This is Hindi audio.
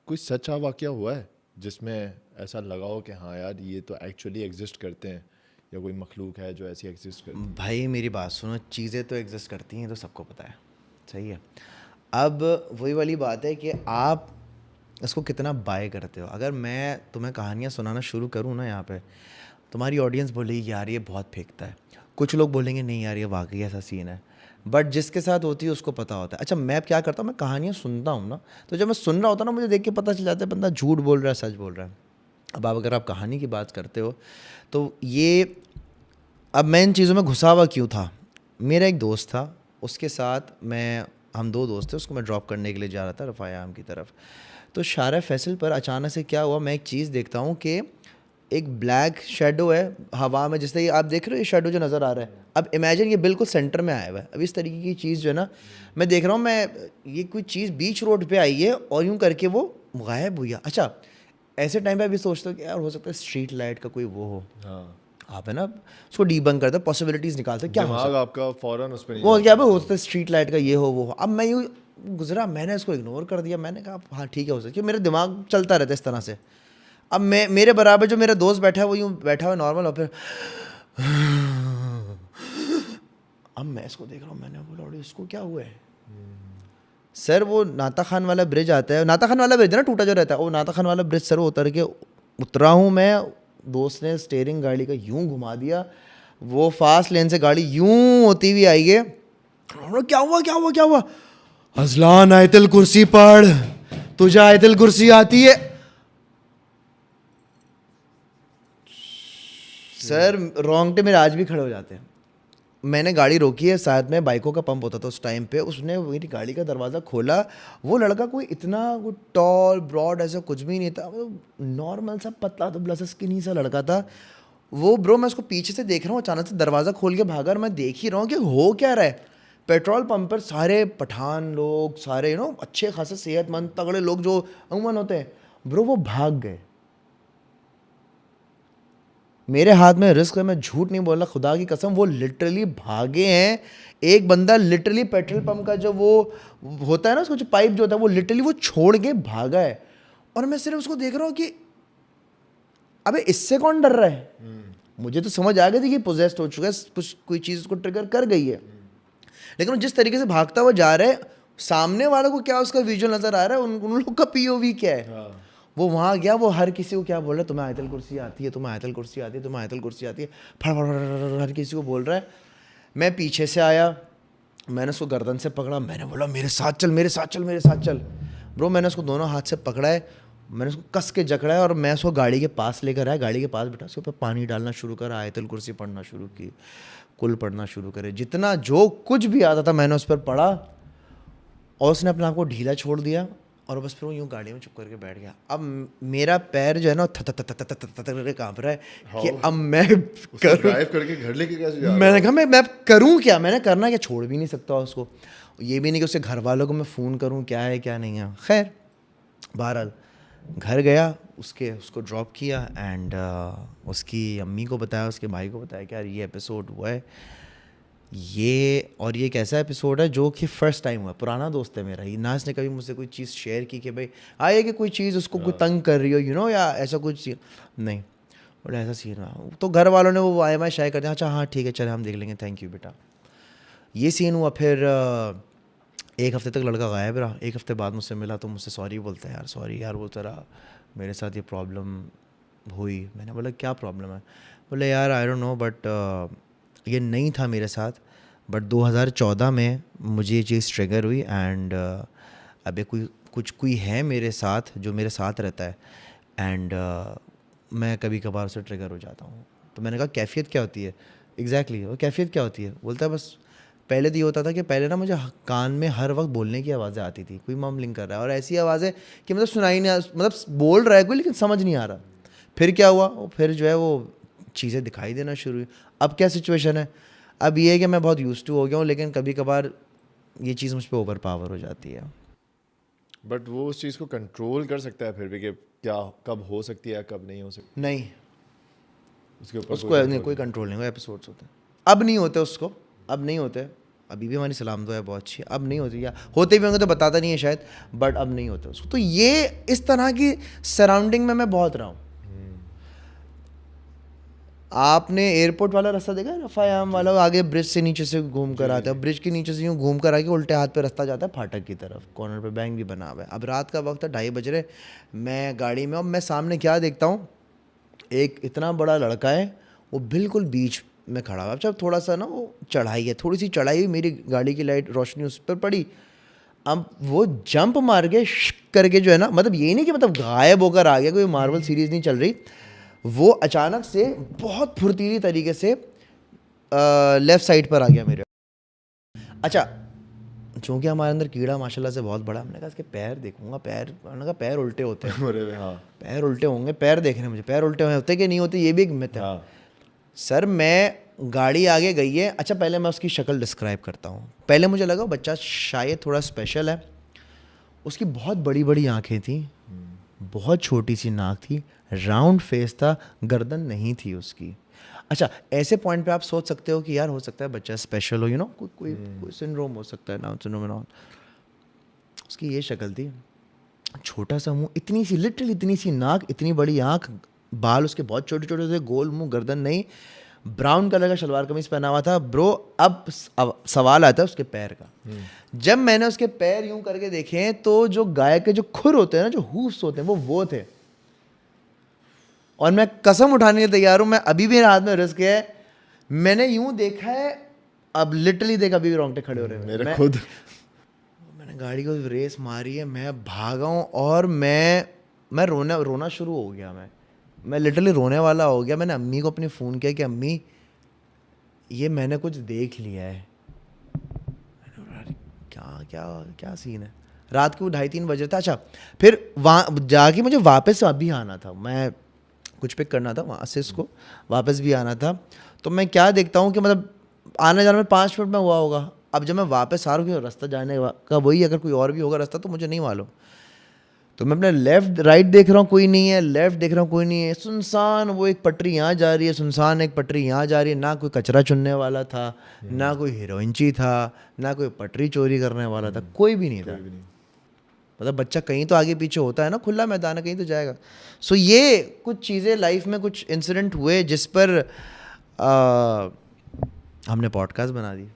कोई सच्चा वाकया हुआ है जिसमें ऐसा लगा हो कि हाँ यार ये तो एक्चुअली एग्जिस्ट करते हैं, या कोई मखलूक है जो ऐसी एग्जिस्ट करती है? भाई मेरी बात सुनो, चीज़ें तो एग्जिस्ट करती हैं तो सबको पता है, सही है। अब वही वाली बात है कि आप इसको कितना बाय करते हो। अगर मैं तुम्हें कहानियाँ सुनाना शुरू करूँ ना यहाँ पे, तुम्हारी ऑडियंस बोलेगी यार ये बहुत फेंकता है, कुछ लोग बोलेंगे नहीं यार ये वाकई ऐसा सीन है, बट जिसके साथ होती है उसको पता होता है। अच्छा मैं क्या करता हूँ, मैं कहानियाँ सुनता हूँ ना, तो जब मैं सुन रहा होता हूँ ना मुझे देख के पता चल जाता है बंदा झूठ बोल रहा है सच बोल रहा है। अब आप अगर आप कहानी की बात करते हो तो ये, अब मैं इन चीज़ों में घुसा हुआ क्यों था, मेरा एक दोस्त था, उसके साथ हम दो दोस्त थे, उसको मैं ड्रॉप करने के लिए जा रहा था रफ़ायाम की तरफ। तो शारा फैसल पर अचानक से क्या हुआ, मैं एक चीज़ देखता हूँ कि एक ब्लैक शेडो है हवा में, जिससे ये आप देख रहे हो ये शेडो जो नज़र आ रहा है, अब इमेजिन ये बिल्कुल सेंटर में आया हुआ है। अब इस तरीके की चीज़ जो है ना, मैं देख रहा हूँ, मैं ये कोई चीज़ बीच रोड पे आई है और यूँ करके वो गायब हुई है। अच्छा ऐसे टाइम पे अभी सोचते हो कि यार हो सकता है स्ट्रीट लाइट का कोई वो हो, हाँ, आप है ना उसको डीबंक करते पॉसिबिलिटीज़ निकालते क्या हो दिमाग सकता आपका फौरन उस पर नहीं वो, जाता क्या है। पे हो सकता है स्ट्रीट लाइट का ये हो वो हो। अब मैं यूँ गुजरा, मैंने इसको इग्नोर कर दिया, मैंने कहा हाँ ठीक है हो सकता है, मेरा दिमाग चलता रहता है इस तरह से। अब मैं मेरे बराबर जो मेरा दोस्त बैठा है वो यूँ बैठा हुआ नॉर्मल, और फिर अब मैं इसको देख रहा हूँ, मैंने बोला अरे इसको क्या हुआ है सर। वो नाता खान वाला ब्रिज आता है, नाता खान वाला ब्रिज है ना टूटा जो रहता है, वो नाता खान वाला ब्रिज सर, वो उतर के उतरा हूँ मैं, दोस्त ने स्टेयरिंग गाड़ी का यूं घुमा दिया, वो फास्ट लेन से गाड़ी यूं होती हुई आई है। क्या हुआ क्या हुआ क्या हुआ, अजलान आयतल कुर्सी पढ़, तुझे आयतल कुर्सी आती है। सर रोंगटे मेरे आज भी खड़े हो जाते हैं। मैंने गाड़ी रोकी है, साथ में बाइकों का पंप होता था उस टाइम पे, उसने मेरी गाड़ी का दरवाज़ा खोला, वो लड़का कोई इतना कोई टॉल ब्रॉड ऐसा कुछ भी नहीं था, नॉर्मल सा पतला दुबला सा स्किनी सा लड़का था वो। ब्रो मैं उसको पीछे से देख रहा हूँ, अचानक से दरवाज़ा खोल के भागा, और मैं देख ही रहा हूँ कि हो क्या रहा है। पेट्रोल पंप पर सारे पठान लोग, सारे अच्छे खासे सेहतमंद तगड़े लोग जो अमूमन होते हैं, ब्रो वो भाग गए। मेरे हाथ में रिस्क है, मैं झूठ नहीं बोल रहा, खुदा की कसम वो लिटरली भागे हैं। एक बंदा लिटरली पेट्रोल पंप का जो वो होता है ना उसको जो पाइप जो होता है वो लिटरली वो छोड़ के भागा है। और मैं सिर्फ उसको देख रहा हूँ कि अबे इससे कौन डर रहा है। मुझे तो समझ आ गई थी कि पोजेस्ड हो चुका है, कुछ कोई चीज़ उसको ट्रिगर कर गई है, लेकिन वो जिस तरीके से भागता हुआ जा रहा है, सामने वालों को क्या उसका विजुअल नज़र आ रहा है, उन लोग का पीओवी क्या है। हाँ, वो वहाँ गया, वो हर किसी को क्या बोल रहा है, तुम्हें आयतल कुर्सी आती है, तुम्हें आयतल कुर्सी आती है, तुम्हें आयतल कुर्सी आती है, फड़ फड़ फड़ फड़ हर किसी को बोल रहा है। मैं पीछे से आया, मैंने उसको गर्दन से पकड़ा, मैंने बोला मेरे साथ चल मेरे साथ चल मेरे साथ चल। ब्रो मैंने उसको दोनों हाथ से पकड़ा है, मैंने उसको कस के जकड़ा है, और मैं उसको गाड़ी के पास लेकर आया, गाड़ी के पास बैठा, उसके ऊपर पानी डालना शुरू करा, आयतल कुर्सी पढ़ना शुरू की, कुल पढ़ना शुरू करे, जितना जो कुछ भी आता था मैंने उस पर पढ़ा, और उसने अपने आप को ढीला छोड़ दिया, और बस फिर वो यूँ गाड़ी में चुप करके बैठ गया। अब मेरा पैर जो है ना थत थत थत थत थत करके कांप रहा है कि अब मैं करूँ, ड्राइव करके घर लेके कैसे जा रहे मैंने हो? कहा मैं करूँ क्या, मैंने करना क्या, छोड़ भी नहीं सकता उसको, ये भी नहीं कि उसके घर वालों को मैं फ़ोन करूँ क्या है क्या नहीं है। खैर बहरहाल घर गया, उसको ड्रॉप किया, एंड उसकी अम्मी को बताया, उसके भाई को बताया कि यार ये एपिसोड हुआ है ये, और ये एक ऐसा एपिसोड है जो कि फर्स्ट टाइम हुआ। पुराना दोस्त है मेरा, ये ना इसने कभी मुझसे कोई चीज़ शेयर की कि भाई आए कि कोई चीज़ उसको कोई तंग कर रही हो या ऐसा कुछ नहीं, बोले ऐसा सीन हुआ। तो घर वालों ने वो आई शेयर कर दिया, अच्छा हाँ ठीक है चले हम देख लेंगे, थैंक यू बेटा। ये सीन हुआ। फिर एक हफ्ते तक लड़का गायब रहा, एक हफ्ते बाद मुझसे मिला तो मुझसे सॉरी बोलता है, यार सॉरी यार वो तेरा मेरे साथ ये प्रॉब्लम हुई। मैंने बोला क्या प्रॉब्लम है, बोले यार आई डोंट नो बट ये नहीं था मेरे साथ, बट 2014 में मुझे ये चीज़ ट्रिगर हुई, एंड अबे कोई है मेरे साथ जो मेरे साथ रहता है, एंड मैं कभी कभार उससे ट्रिगर हो जाता हूँ। तो मैंने कहा कैफियत क्या होती है, एग्जैक्टली वो कैफियत क्या होती है। बोलता है बस पहले तो ये होता था कि पहले ना मुझे कान में हर वक्त बोलने की आवाज़ें आती थी, कोई मम्बलिंग कर रहा है और ऐसी आवाज़ें कि मतलब सुनाई नहीं, मतलब बोल रहा है कोई लेकिन समझ नहीं आ रहा। फिर क्या हुआ, फिर जो है वो चीज़ें दिखाई देना शुरू हुई। अब क्या सिचुएशन है, अब ये है कि मैं बहुत यूज टू हो गया हूँ, लेकिन कभी कभार ये चीज़ मुझ पर ओवर पावर हो जाती है। बट वो उस चीज़ को कंट्रोल कर सकता है फिर भी कि क्या कब हो सकती है कब नहीं हो सकती, नहीं, उसके ऊपर कोई उसको नहीं, कंट्रोल कोई नहीं। कंट्रोल नहीं, वो एपिसोड्स होते हैं, अब नहीं होते उसको, अब नहीं होते। अभी भी हमारी सलाम दुआ बहुत अच्छी है, अब नहीं होती, या होते भी होंगे तो बताता नहीं है शायद, बट अब नहीं होते उसको। तो ये इस तरह की सराउंडिंग में मैं बहुत रहा हूँ। आपने एयरपोर्ट वाला रास्ता देखा है, रफायाम वाला, आगे ब्रिज से नीचे से घूम कर आता है, ब्रिज के नीचे से यूँ घूम कर आके उल्टे हाथ पे रास्ता जाता है फाटक की तरफ, कॉर्नर पे बैंक भी बना हुआ है। अब रात का वक्त है, 2:30 बज रहे, मैं गाड़ी में, और मैं सामने क्या देखता हूँ, एक इतना बड़ा लड़का है, वो बिल्कुल बीच में खड़ा हुआ है। अच्छा थोड़ा सा ना वो चढ़ाई है, थोड़ी सी चढ़ाई हुई, मेरी गाड़ी की लाइट रोशनी उस पर पड़ी, अब वो जंप मार के करके जो है ना, मतलब ये नहीं कि मतलब गायब होकर आ गया, कोई मार्वल सीरीज़ नहीं चल रही, वो अचानक से बहुत फुर्तीली तरीके से लेफ़्ट साइड पर आ गया मेरे। अच्छा चूँकि हमारे अंदर कीड़ा माशाल्लाह से बहुत बड़ा, हमने कहा इसके पैर देखूंगा, पैर, मैंने कहा पैर उल्टे होते हैं, अरे हाँ पैर उल्टे होंगे, पैर देखने मुझे, पैर उल्टे होते कि नहीं होते ये भी एक मिथ है। हाँ सर मैं, गाड़ी आगे गई है, अच्छा पहले मैं उसकी शक्ल डिस्क्राइब करता हूँ। पहले मुझे लगा बच्चा शायद थोड़ा स्पेशल है, उसकी बहुत बड़ी बड़ी आँखें थी, बहुत छोटी सी नाक थी, राउंड फेस था, गर्दन नहीं थी उसकी। अच्छा ऐसे पॉइंट पे आप सोच सकते हो कि यार हो सकता है बच्चा स्पेशल हो, यू नो, कोई सिंड्रोम हो सकता है, डाउन सिंड्रोम एंड ऑल। उसकी ये शक्ल थी, छोटा सा मुंह, इतनी सी, लिटरली इतनी सी नाक, इतनी बड़ी आँख, बाल उसके बहुत छोटे छोटे थे, गोल मुंह, गर्दन नहीं, ब्राउन कलर का शलवार कमीज पहना हुआ था। ब्रो अब सवाल आता है उसके पैर का। जब मैंने उसके पैर यूं करके देखे तो जो गाय के जो खुर होते हैं ना, जो हूफ्स होते हैं, वो थे। और मैं कसम उठाने के लिए तैयार हूं, मैं अभी भी मेरे हाथ में रिस्क है, मैंने यूं देखा है, अब लिटरली देखा, अभी भी रोंगटे खड़े हो रहे हैं मेरे खुद। मैंने गाड़ी को रेस मारी है, मैं भागा हूँ, और मैं रोना शुरू हो गया, मैं लिटरली रोने वाला हो गया। मैंने अम्मी को अपनी फ़ोन किया कि अम्मी ये मैंने कुछ देख लिया है। मैंने बोला, "अरे, क्या क्या क्या सीन है?" रात को 2:30-3 बजे था। अच्छा फिर वहाँ जाके मुझे वापस अभी आना था, मैं कुछ पिक करना था वहाँ से, इसको वापस भी आना था। तो मैं क्या देखता हूँ कि मतलब आने जाने में 5 मिनट में हुआ होगा। अब जब मैं वापस आ रहा हूँ, रास्ता जाने का वही, अगर कोई और भी होगा रास्ता तो मुझे नहीं मालूम। तो मैं अपने लेफ़्ट राइट देख रहा हूँ, कोई नहीं है, लेफ़्ट देख रहा हूँ, कोई नहीं है, सुनसान। वो एक पटरी यहाँ जा रही है, सुनसान एक पटरी यहाँ जा रही है, ना कोई कचरा चुनने वाला था, ना कोई हीरोइनची था, ना कोई पटरी चोरी करने वाला था, कोई भी नहीं था। मतलब बच्चा कहीं तो आगे पीछे होता है ना, खुला मैदान है, कहीं तो जाएगा। सो ये कुछ चीज़ें लाइफ में, कुछ इंसिडेंट हुए जिस पर हमने पॉडकास्ट बना दी।